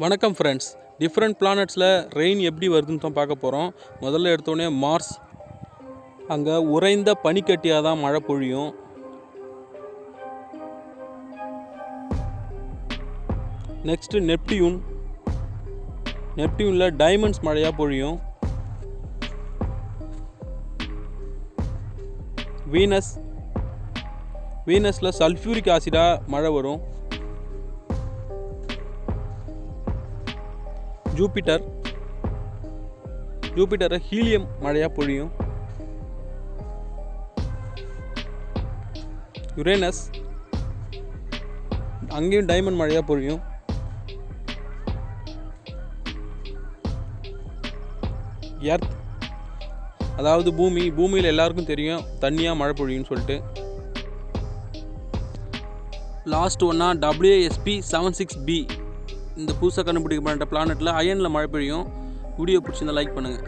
வணக்கம் friends. Different பிளானட்ஸில் rain எப்படி வருதுன்னு தான் பார்க்க போகிறோம். முதல்ல எடுத்தோடனே மார்ஸ். அங்கே உறைந்த பனிக்கட்டியாக தான் மழை பொழியும். Next Neptune. நெப்டியூனில் டைமண்ட்ஸ் மழையாக பொழியும். வீனஸ். வீனஸில் சல்ஃபியூரிக் ஆசிடாக மழை வரும். ஜூபிட்டர். ஜூபிட்டரில் ஹீலியம் மழையாக பொழியும். யுரேனஸ். அங்கேயும் டைமண்ட் மழையாக பொழியும். எர்த், அதாவது பூமி. பூமியில் எல்லாருக்கும் தெரியும் தண்ணியாக மழை பொழியும்னு சொல்லிட்டு. லாஸ்ட் ஒன்றா WSP-76b. இந்த புதுசாக கண்டுபிடிக்கப்பட்ட பிளானட்டில் அயனில் மழை பெய்யும். வீடியோ பிடிச்சிருந்தா லைக் பண்ணுங்கள்.